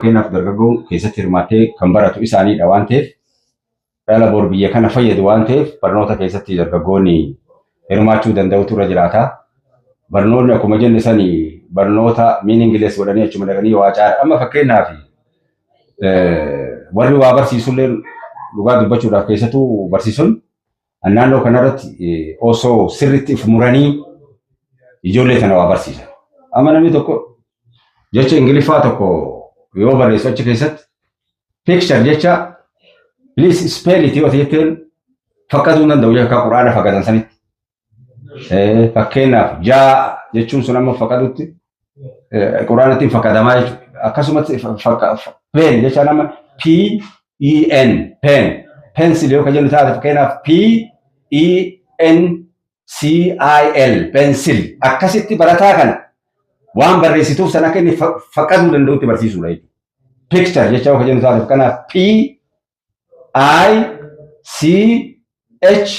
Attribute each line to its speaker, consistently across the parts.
Speaker 1: Keenyaaf dargaggoon keessatti hirmaatee kan baratu isaaniidha waan ta'eef dhala bor biyya kana fayyadu waan ta'eef barnoota keessatti dargaggoonni hirmaachuu danda'utu irra jiraata. Barnoonni akkuma jenne sanii barnoota meaningless godhanii achuma dhaqanii waa caala. Amma fakkeenyaaf warri waa barsiisullee dhugaa dubbachuudhaaf keessattuu barsiisuun naannoo kanarratti osoo sirriitti if muranii ijoollee kana waa barsiisan. Amma namni tokko jecha Ingiliffaa tokko yoo barreessu achi keessatti picture jecha please spell it yoo jetteen fakkaatuu danda'u jecha Quraana fakkaatan sanitti. Fakkeenyaaf jaa jechuun sun amma fakkaatutti Quraanatti fakkaatamaa jechuudha. Akkasumas pen jecha nama P-E-N pen pencil yoo jennu taate fakkeenyaaf P-E-N-C-I-L pencil akkasitti barataa kana waan barreessituuf sana akka inni fakkaatuu danda'utti barsiisuudha jechuudha. Picture jecha yoo jennu taate fakkeenyaaf P-I-C-H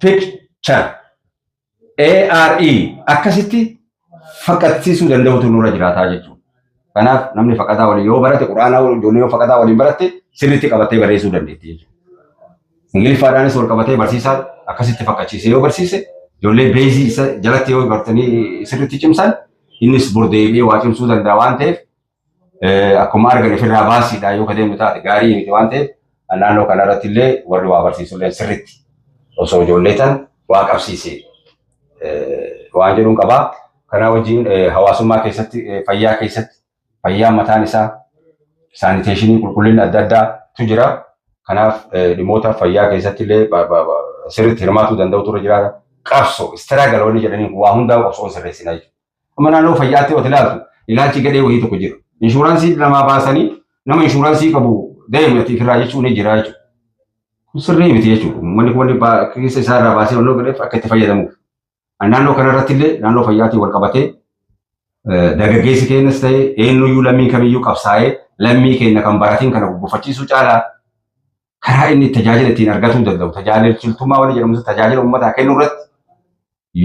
Speaker 1: picture A-R-E akkasitti fakkatsiisuu danda'utu nurra jiraataa jechuudha. Kanaaf namni fakkataa waliin yoo barate Quraanaa ijoollee yoo fakkataa waliin baratte sirriitti qabatee barreessuu dandeetti jechuudha. Ingiliffaadhaanis wal qabatee barsiisaa akkasitti fakkachiisee yoo barsiise ijoollee beezii isa jalatti yoo bartanii sirriitti cimsan innis bordeebi'ee waa cimsuu danda'a waan ta'eef akkuma argan ofirraa baasiidhaa yoo kadeemu taate gaarii miti waan ta'eef naannoo kanarratti illee warri waa barsiisullee sirriitti osoo ijoollee tan waa qabsiisee waan jedhuun qabaa. Kanaa wajjin hawaasummaa keessatti fayyaa keessatti fayyaa mataan isaa saaniteeshinii qulqullinni adda addaatu jira. Kanaaf dhimmoota fayyaa keessatti illee sirriitti hirmaatuu danda'utu irra jiraata. Qabsoo istiraagala wanni jedhanii waa hundaa qabsoon sirreessinaa jechuudha. Amma naannoo fayyaatti yoo ilaaltu ilaalchi gadhee wayii tokko jira. Inshuraansii namaa baasanii nama inshuraansii qabu deemati irraa jechuun ni jira jechuudha. Kun sirrii miti jechuudha. Uummanni kun keessa isaa irraa baasee wannoo gadheef akka itti fayyadamuuf. Naannoo kanarratti illee naannoo fayyaatiin wal qabatee dargaggeessi keenyas ta'ee eenyuyyuu lammii kamiyyuu qabsaa'ee lammii keenya kan baratiin kana guggufachiisuu caalaa karaa inni tajaajila ittiin argatuu danda'u tajaajiltummaa wani jedhamu tajaajila uummataa kennuu irratti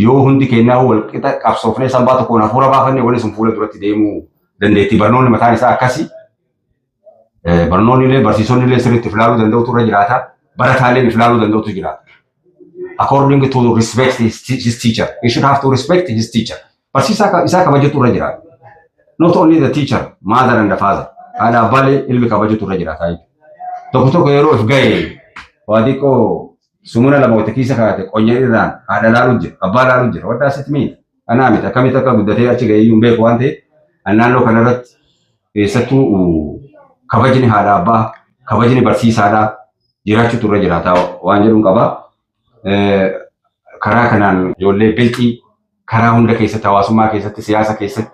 Speaker 1: yoo hundi keenyaa wal qixa qabsoofnee sambaa tokkoon hafuura baafannee wani sun fuula duratti deemuu dandeetti. Barnoonni mataan isaa akkasii barnoonni illee barsiisonni illee sirriitti filaaluu danda'utu irra jiraata. Barataaleen filaaluu danda'utu jiraata. According to respect his teacher. He should have to respect his teacher. Barsiisaa isaa kabajuutu irra jiraata. Not only the teacher, mother and the father. Haadha abbaalee ilmi kabajuutu irra jiraata jechuudha. Tokko tokko yeroo if ga'e waa xiqqoo sumuna lama wata keessa kaa'ate qonyee irraan haadha laaluun jira abbaa laaluun jira waddaa asitti miidha. Anaa miti akkamitti akka guddatee achi ga'ee iyyuu hin beeku waan ta'eef naannoo kanarratti keessattuu kabajni haadha abbaa kabajni barsiisaadhaa jiraachuutu irra jiraata waan jedhuun qabaa. Karaa kanaan ijoollee bilxii karaa hunda keessatti hawaasummaa keessatti siyaasa keessatti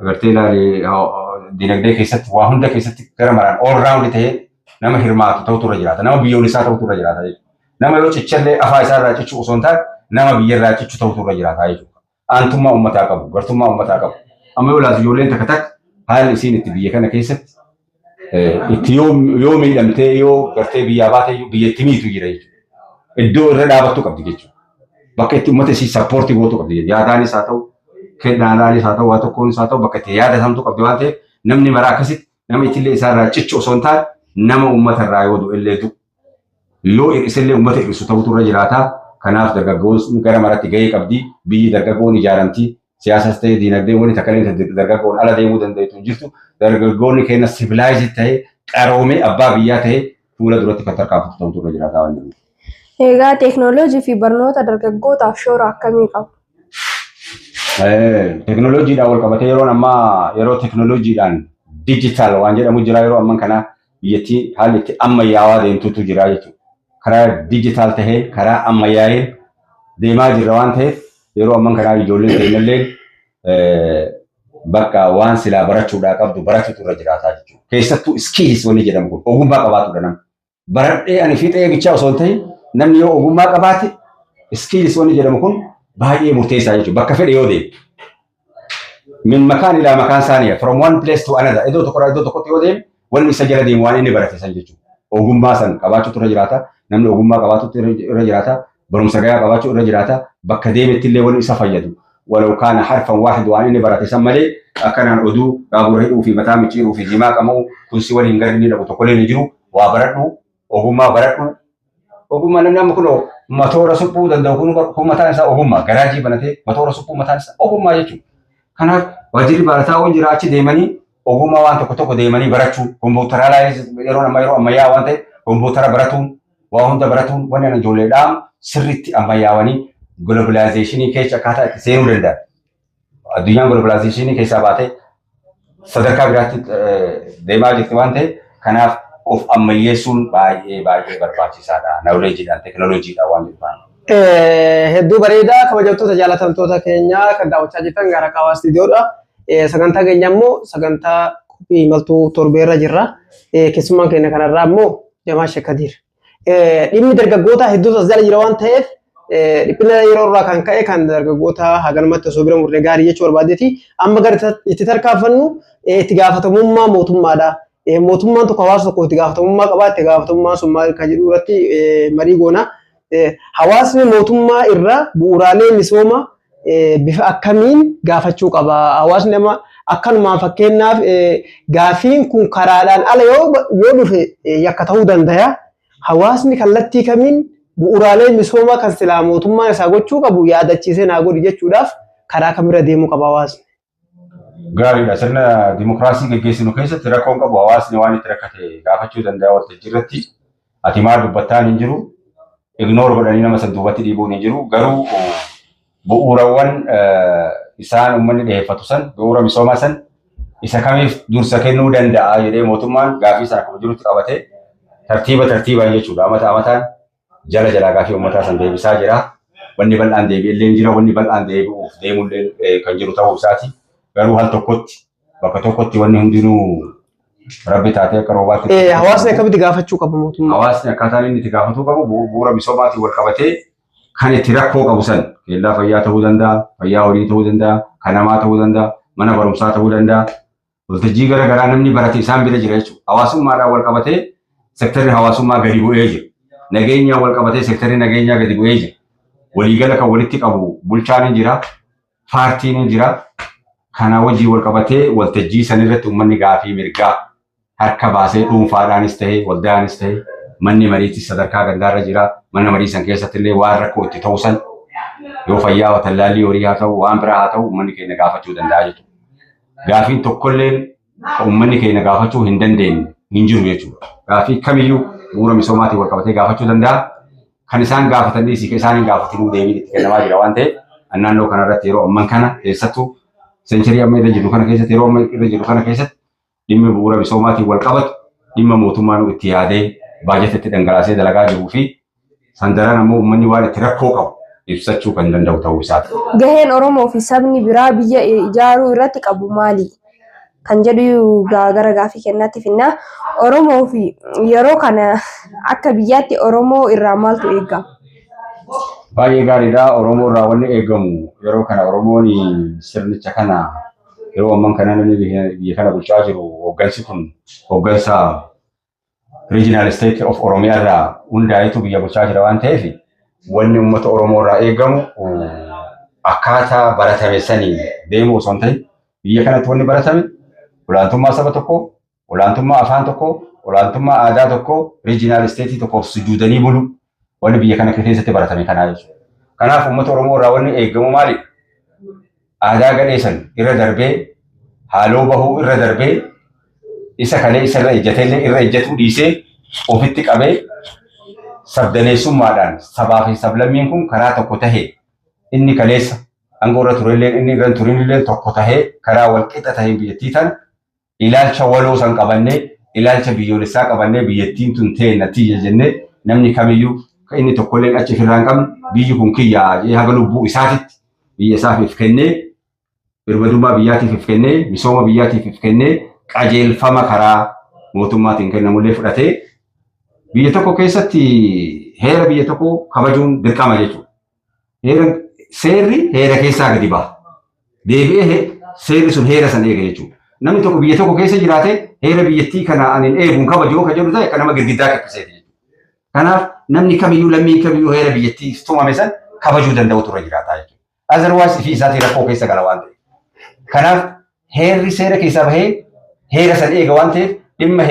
Speaker 1: agartee ilaalee dinagdee keessatti waa hunda keessatti gara maraan all round ta'ee nama hirmaatu ta'utu irra jiraata. Nama biyyoolessaa ta'utu irra jiraata jechuudha. Nama yoo cichallee afaa isaa irraa cichu osoo hin taane nama biyya irraa cichu ta'utu irra jiraata jechuudha. Aantummaa uummataa qabu, gartummaa uummataa qabu. Amma yoo ilaaltu ijoolleen takka takka haalli isiin itti biyya kana keessatti itti yoo miidhamtee yoo gartee biyyaa baatee biyya itti miitu jira jechuudha. Iddoo irra dhaabattu qabdi jechuudha. Bakka itti uummata isii sappoortii gootu qabdi jechuudha. Yaadaanis haa ta'u, kennaadhaanis haa ta'u, waa tokkoonis haa ta'u bakka itti yaadatamtu qabdi waan ta'eef namni maraa akkasitti nama ittillee isaa irraa cichu osoo hin taane nama uummata irraa yoo du'e illee du'u. Yoo hir'isillee uummata hir'isu ta'utu irra jiraata. Kanaaf dargaggoonni gara maratti gahee qabdi. Biyyi dargaggoon ijaaramti. Siyaasas ta'ee diinagdee wani takkaleen dargaggoon ala deemuu danda'u jirtu. Dargaggoonni keenya sivilaayizii ta'ee qaroomee abbaa biyyaa ta'ee fuula duratti kan tarkaanfatu ta'utu irra jiraata waan jedhuudha.
Speaker 2: Egaa teeknooloojii fi barnoota dargaggootaaf shoora akkamii qabu?
Speaker 1: Teeknooloojiidhaan wal qabatee yeroon ammaa yeroo teeknooloojiidhaan diijitaal waan jedhamu jira yeroo amman kana biyyattii haalli itti ammayyaawaa deemtutu jira jechuudha. Karaa diijitaal tahee karaa ammayyaa'ee deemaa jirra waan ta'eef yeroo amman kanaa ijoolleen keenyallee bakka waan silaa barachuudhaa qabdu barachuutu irra jiraataa jechuudha. Keessattuu iskiilis wanni jedhamu kun ogummaa qabaatudha namni. Baradhee ani fiixee bichaa osoo hin ta'in namni yoo ogummaa qabaate iskiilis wanni jedhamu kun baay'ee murteessaa jechuudha. Bakka fedhe yoo deemu. Min makaan ilaa makaan saaniya from one place to another iddoo tokko iddoo tokkotti yoo deemu wanni isa jala deemu waan inni barate san jechuudha. Ogummaa san qabaachuutu irra jiraata. Namni ogummaa qabaatuutu irra jiraata. Barumsa gahaa qabaachuu irra jiraata. Bakka deemetti illee wanni isa fayyadu. ولو كان حرفا واحد وأنا برات سملي أكن أدو أبوره في متام تيرو في دماغ أمو كل سوى إنجرني لو تقولي نجرو وابرتو وهما برتو وهما لم يمكنوا ماتورا سبو دندوكونو هما تانسا وهما غراجي بنته ماتورا سبو متانسا وهما يجو كان وجري برتا ونجراتي ديماني وهما وانت كتوكو ديماني برتو كمبيوتر لا يرون ما يرون ما يا وانت كمبيوتر برتون وهم برتون وانا نجولي دام سرتي أما يا واني globalization كيش أكاتا سيرو لندا الدنيا globalization كيش أباته صدرك برات دماغ جتوانته كناف of أما يسون باي برباچي سادا knowledge dan teknologi awam jepang.
Speaker 3: Hedduu bareedaa kabajamtoota jaalatamtoota keenya kan daawwachaa jirtan gara Kaawaa Istiidiyoodha. Sagantaa keenya immoo sagantaa qophii imaltuu torbeerra jirra. Keessummaan keenya kanarraa immoo Jamaa Sheek Kadiir. Dhimmi dargaggoota hedduutu as jala jira waan ta'eef dhiphina yeroo irraa kan ka'e kan dargaggoota haganumatti osoo bira murree gaarii jechuu barbaadeeti. Amma gara itti tarkaanfannu itti gaafatamummaa mootummaadha. Mootummaan tokko hawaasa tokko itti gaafatamummaa qaba. Itti gaafatamummaa sun maal kan jedhu irratti marii goona. Hawaasni mootummaa irraa bu'uuraalee misooma bifa akkamiin gaafachuu qaba. Hawaasni nama akkanumaan fakkeenyaaf gaafiin kun karaadhaan ala yoo dhufe yakka ta'uu danda'a. Hawaasni kallattii kamiin bu'uuraalee misoomaa kan silaa mootummaan isaa gochuu qabu yaadachiisee naa godhi jechuudhaaf karaa kamirra deemuu qaba hawaasni.
Speaker 1: Gaariidha. Sirna dimokiraasii gaggeessinu keessatti rakkoon qabu hawaasni waan itti rakkate gaafachuu danda'a waltajjii irratti. Ati maal dubbattaan hin jiru. Ignore godhanii nama san duubatti dhiibuun hin jiru. Garuu bu'uurawwan isaan uummanni dhiyeeffatu san bu'uura misoomaa san isa kamiif dursa kennuu danda'a jedhee mootummaan gaafii sana akkuma jirutti qabatee tartiibaan jechuudha. Amataan jala gaafii uummataa san deebisaa jira. Wanni bal'aan deebi'ellee hin jira. Wanni bal'aan deebi'uuf deemullee kan jiru ta'uu isaati. Garuu hal tokkotti bakka tokkotti wanni hundinuu rabbi taatee akka roobaatti.
Speaker 3: Hawaasni akkamitti gaafachuu qabu mootummaa?
Speaker 1: Hawaasni akkaataan inni itti gaafatuu qabu bu'uura misoomaatiin wal qabatee kan itti rakkoo qabu san keellaa fayyaa ta'uu danda'a, fayyaa horii ta'uu danda'a, kan namaa ta'uu danda'a, mana barumsaa ta'uu danda'a. Waltajjii garaagaraa namni barate isaan bira jira jechuudha. Hawaasummaadhaan wal qabatee sektarri hawaasummaa gadi bu'ee jira. Nageenyaan wal qabatee sektarri nageenyaa gadi bu'ee jira. Waliigala kan walitti qabu bulchaan hin jira, paartiin hin jira. Kana wajjii wal qabatee waltajjii sanirratti uummanni gaafii mirgaa harka baasee dhuunfaadhaanis ta'ee waldaanis ta'ee manni mariitis sadarkaa gandaarra jira. Mana marii san keessatti illee waan rakkoo itti ta'u san yoo fayyaa tallaalii horii haa ta'u waan biraa haa ta'u uummanni keenya gaafachuu danda'a jechuudha. Gaafiin tokkolleen uummanni keenya gaafachuu hin dandeenye hin jiru jechuudha. Gaafii kamiyyuu bu'uura misoomaatiin wal qabatee gaafachuu danda'a. Kan isaan gaafatanii isaan hin gaafatinuu deebiin itti kennamaa jira waan ta'eef naannoo kanarratti yeroo amman kana keessattuu seencharii amma irra jiru kana keessatti yeroo amma irra jiru kana keessatti dhimmi bu'uura misoomaatiin wal qabatu dhimma mootummaan itti yaadee baajata itti dhangalaasee dalagaa jiruu fi sandaraan ammoo uummanni waan itti rakkoo qabu ibsachuu kan danda'u ta'uu isaati.
Speaker 2: Gaheen Oromoo fi sabni biraa biyya ijaaruu irratti qabu maali? Kan jedhu gara gaafii kennaatti finna. Oromoo fi yeroo kana akka biyyaatti Oromoo irraa maaltu eegama?
Speaker 1: Baay'ee gaariidha. Oromoo irraa wanni eegamu yeroo kana Oromoon sirnicha kana yeroo amman kana namni biyya kana bulchaa jiru hoggansi kun hoggansa regional state of Oromiyaa irraa hundaa'etu biyya bulchaa jira waan ta'eef wanni uummata Oromoo irraa eegamu akkaataa baratame sanii deemuu osoo hin ta'in biyya kanatti wanni baratame olaantummaa saba tokkoo, olaantummaa afaan tokkoo, olaantummaa aadaa tokkoo, regional state tokkoof sujuudanii bulu. Wanni biyya kana keessatti baratame kanaa jechuudha. Kanaaf uummata Oromoo irraa wanni eegamu maali? Aadaa gadheessan irra darbee, haaloo bahuu irra darbee, isa kalee isa irra ejjatellee irra ejjatuu dhiisee ofitti qabee sabdaneessummaadhaan sabaa fi sablammiin kun karaa tokko tahee inni kaleessa aangoo irra turellee inni irra turinillee tokko tahee karaa wal qixa tahee biyyattii tan ilaalcha waloo san qabannee ilaalcha biyyoolessaa qabannee biyyattiin tun ta'e natti jennee namni kamiyyuu inni tokkolleen achi ofirraa hin qabne biyyi kun kiyyaa jee haga lubbuu isaatitti biyya isaaf kennee birmadummaa biyyaatiif kennee misooma biyyaatiif kennee qajeelfama karaa mootummaatiin kennamullee fudhatee biyya tokko keessatti heera biyya tokko kabajuun dirqama jechuudha. Seerri heera keessaa gadi ba'a. Deebi'ee seerri sun heera san eega jechuudha. Namni tokko biyya tokko keessa jiraate heera biyyattii kana anin eeguun kabajuu kan jedhu ta'e kan nama girgiddaa qophiseeti jechuudha. Kanaaf namni kamiyyuu lammiin kamiyyuu heera biyyattii tumame san kabajuu danda'u turre jiraata jechuudha. Otherwise fi isaatii rakkoo keessa gala waan ta'eef. Kanaaf heerri seera keessaa bahee heera san eega waan ta'eef dhimma